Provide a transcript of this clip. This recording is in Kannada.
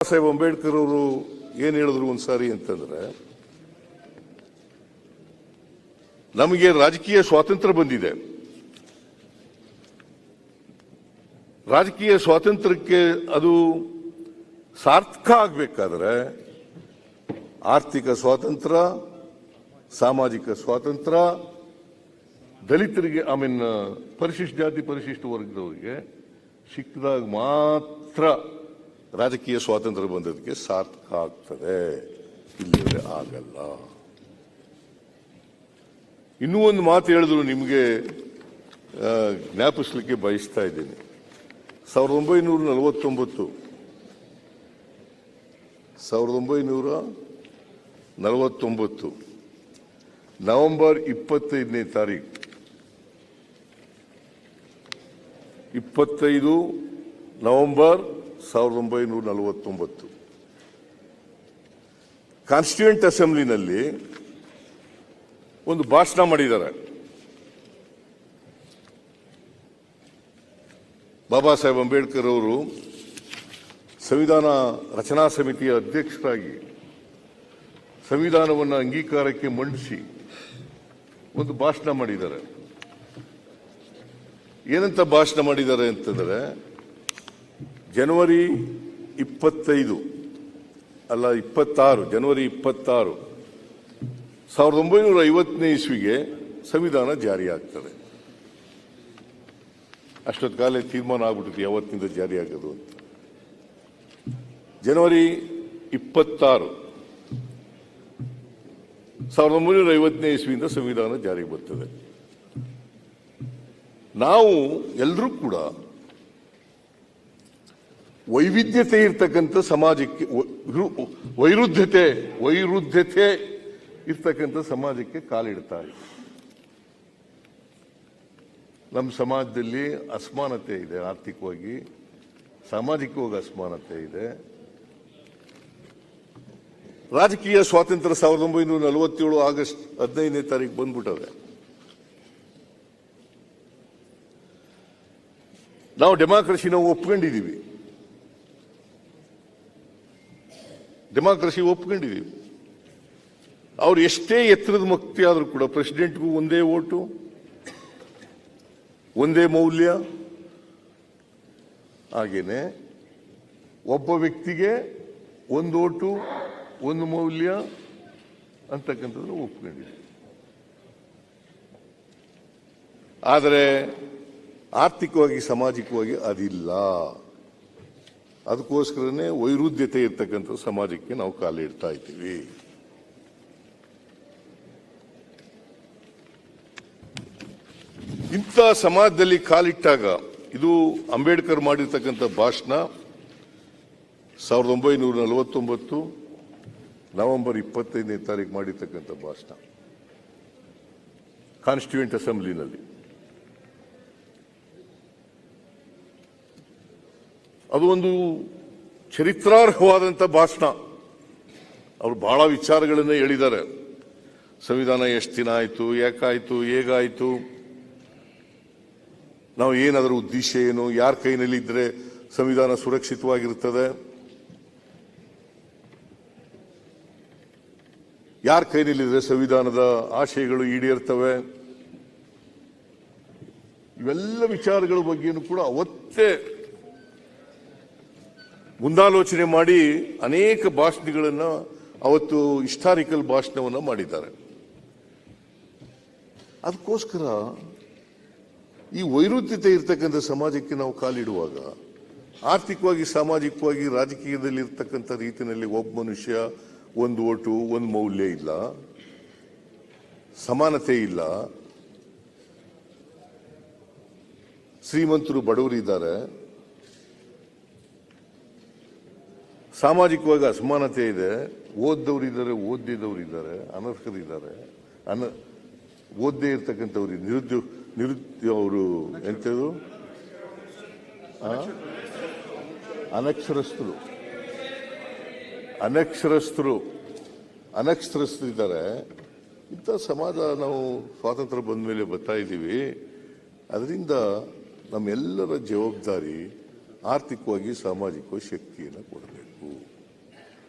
ಸಾಹೇಬ್ ಅಂಬೇಡ್ಕರ್ ಅವರು ಏನು ಹೇಳಿದ್ರು ಒಂದ್ಸಾರಿ ಅಂತಂದ್ರೆ, ನಮಗೆ ರಾಜಕೀಯ ಸ್ವಾತಂತ್ರ್ಯ ಬಂದಿದೆ. ರಾಜಕೀಯ ಸ್ವಾತಂತ್ರ್ಯಕ್ಕೆ ಅದು ಸಾರ್ಥಕ ಆಗಬೇಕಾದ್ರೆ ಆರ್ಥಿಕ ಸ್ವಾತಂತ್ರ್ಯ, ಸಾಮಾಜಿಕ ಸ್ವಾತಂತ್ರ್ಯ, ದಲಿತರಿಗೆ ಪರಿಶಿಷ್ಟ ಜಾತಿ ಪರಿಶಿಷ್ಟ ವರ್ಗದವರಿಗೆ ಸಿಕ್ಕಿದಾಗ ಮಾತ್ರ ರಾಜಕೀಯ ಸ್ವಾತಂತ್ರ್ಯ ಬಂದದಕ್ಕೆ ಸಾರ್ಥಕ ಆಗ್ತದೆ, ಇಲ್ಲಿವರೆ ಆಗಲ್ಲ. ಇನ್ನೂ ಒಂದು ಮಾತು ಹೇಳಿದ್ರು, ನಿಮಗೆ ಜ್ಞಾಪಿಸಲಿಕ್ಕೆ ಬಯಸ್ತಾ ಇದ್ದೀನಿ. 1949 ನವೆಂಬರ್ 25ನೇ ತಾರೀಕು 25 ನವೆಂಬರ್ 1949 ಕಾನ್ಸ್ಟಿಟ್ಯೂಯೆಂಟ್ ಅಸೆಂಬ್ಲಿನಲ್ಲಿ ಒಂದು ಭಾಷಣ ಮಾಡಿದ್ದಾರೆ. ಬಾಬಾ ಸಾಹೇಬ್ ಅಂಬೇಡ್ಕರ್ ಅವರು ಸಂವಿಧಾನ ರಚನಾ ಸಮಿತಿಯ ಅಧ್ಯಕ್ಷರಾಗಿ ಸಂವಿಧಾನವನ್ನು ಅಂಗೀಕಾರಕ್ಕೆ ಮಂಡಿಸಿ ಒಂದು ಭಾಷಣ ಮಾಡಿದ್ದಾರೆ. ಏನಂತ ಭಾಷಣ ಮಾಡಿದ್ದಾರೆ ಅಂತಂದ್ರೆ, ಜನವರಿ 26 1950ನೇ ಇಸ್ವಿಗೆ ಸಂವಿಧಾನ ಜಾರಿಯಾಗ್ತದೆ. ಅಷ್ಟೊತ್ತು ಕಾಲ ತೀರ್ಮಾನ ಆಗ್ಬಿಟ್ಟಿದೆ ಯಾವತ್ತಿಂದ ಜಾರಿ ಆಗೋದು ಅಂತ. ಜನವರಿ 26 1950ನೇ ಇಸ್ವಿಯಿಂದ ಸಂವಿಧಾನ ಜಾರಿಗೆ ಬರ್ತದೆ. ನಾವು ಎಲ್ಲರೂ ಕೂಡ ವೈವಿಧ್ಯತೆ ಇರ್ತಕ್ಕಂಥ ಸಮಾಜಕ್ಕೆ, ವೈರುಧ್ಯತೆ ಇರ್ತಕ್ಕಂಥ ಸಮಾಜಕ್ಕೆ ಕಾಲಿಡ್ತಾ ಇದೆ. ನಮ್ಮ ಸಮಾಜದಲ್ಲಿ ಅಸಮಾನತೆ ಇದೆ, ಆರ್ಥಿಕವಾಗಿ ಸಾಮಾಜಿಕವಾಗಿ ಅಸಮಾನತೆ ಇದೆ. ರಾಜಕೀಯ ಸ್ವಾತಂತ್ರ್ಯ 1947 ಆಗಸ್ಟ್ 15ನೇ ತಾರೀಕು ಬಂದ್ಬಿಟ್ಟದೆ. ನಾವು ಡೆಮಾಕ್ರಸಿ ಒಪ್ಕೊಂಡಿದ್ದೀವಿ. ಅವ್ರು ಎಷ್ಟೇ ಎತ್ತರದ ಮುಕ್ತಿ ಆದರೂ ಕೂಡ ಪ್ರೆಸಿಡೆಂಟ್ಗೂ ಒಂದೇ ಓಟು, ಒಂದೇ ಮೌಲ್ಯ, ಹಾಗೇನೆ ಒಬ್ಬ ವ್ಯಕ್ತಿಗೆ ಒಂದು ಓಟು ಒಂದು ಮೌಲ್ಯ ಅಂತಕ್ಕಂಥದ್ದು ಒಪ್ಕೊಂಡಿದೆ. ಆದರೆ ಆರ್ಥಿಕವಾಗಿ ಸಾಮಾಜಿಕವಾಗಿ ಅದಿಲ್ಲ. ಅದಕ್ಕೋಸ್ಕರನೇ ವೈರುಧ್ಯತೆ ಇರ್ತಕ್ಕಂಥ ಸಮಾಜಕ್ಕೆ ನಾವು ಕಾಲಿಡ್ತಾ ಇದ್ದೀವಿ. ಇಂಥ ಸಮಾಜದಲ್ಲಿ ಕಾಲಿಟ್ಟಾಗ, ಇದು ಅಂಬೇಡ್ಕರ್ ಮಾಡಿರ್ತಕ್ಕಂಥ ಭಾಷಣ 1949 ನವೆಂಬರ್ 25ನೇ ತಾರೀಕು ಮಾಡಿರ್ತಕ್ಕಂಥ ಭಾಷಣ ಕಾನ್ಸ್ಟಿಟ್ಯೂಯೆಂಟ್ ಅಸೆಂಬ್ಲಿನಲ್ಲಿ. ಅದು ಒಂದು ಚರಿತ್ರಾರ್ಹವಾದಂಥ ಭಾಷಣ. ಅವರು ಬಹಳ ವಿಚಾರಗಳನ್ನು ಹೇಳಿದ್ದಾರೆ. ಸಂವಿಧಾನ ಎಷ್ಟು ದಿನ ಆಯಿತು, ಯಾಕಾಯಿತು, ಹೇಗಾಯಿತು, ನಾವು ಏನಾದರೂ ಉದ್ದೇಶ ಏನು, ಯಾರ ಕೈನಲ್ಲಿ ಇದ್ರೆ ಸಂವಿಧಾನ ಸುರಕ್ಷಿತವಾಗಿರ್ತದೆ, ಯಾರ ಕೈನಲ್ಲಿದ್ರೆ ಸಂವಿಧಾನದ ಆಶಯಗಳು ಈಡೇರ್ತವೆ, ಇವೆಲ್ಲ ವಿಚಾರಗಳ ಬಗ್ಗೆನೂ ಕೂಡ ಅವತ್ತೇ ಮುಂದಾಲೋಚನೆ ಮಾಡಿ ಅನೇಕ ಭಾಷಣಗಳನ್ನು ಅವತ್ತು ಹಿಸ್ಟಾರಿಕಲ್ ಭಾಷಣವನ್ನು ಮಾಡಿದ್ದಾರೆ. ಅದಕ್ಕೋಸ್ಕರ ಈ ವೈರುಧ್ಯತೆ ಇರ್ತಕ್ಕಂಥ ಸಮಾಜಕ್ಕೆ ನಾವು ಕಾಲಿಡುವಾಗ, ಆರ್ಥಿಕವಾಗಿ ಸಾಮಾಜಿಕವಾಗಿ ರಾಜಕೀಯದಲ್ಲಿ ಇರ್ತಕ್ಕಂಥ ರೀತಿಯಲ್ಲಿ ಒಬ್ಬ ಮನುಷ್ಯ ಒಂದು ಓಟು ಒಂದು ಮೌಲ್ಯ ಇಲ್ಲ, ಸಮಾನತೆ ಇಲ್ಲ, ಶ್ರೀಮಂತರು ಬಡವರಿದ್ದಾರೆ, ಸಾಮಾಜಿಕವಾಗಿ ಅಸಮಾನತೆ ಇದೆ, ಓದ್ದವರಿದ್ದಾರೆ ಓದಿದವರಿದ್ದಾರೆ, ಅನರ್ಹರಿದ್ದಾರೆ, ಓದ್ದೇ ಇರ್ತಕ್ಕಂಥವ್ರು, ಅವರು ಎಂಥದ್ದು ಅನಕ್ಷರಸ್ಥರಿದ್ದಾರೆ. ಇಂಥ ಸಮಾಜ ನಾವು ಸ್ವಾತಂತ್ರ್ಯ ಬಂದ ಮೇಲೆ ಬರ್ತಾ ಇದ್ದೀವಿ. ಅದರಿಂದ ನಮ್ಮೆಲ್ಲರ ಜವಾಬ್ದಾರಿ ಆರ್ಥಿಕವಾಗಿ ಸಾಮಾಜಿಕವಾಗಿ ಶಕ್ತಿಯನ್ನು ಕೊಡಬೇಕು.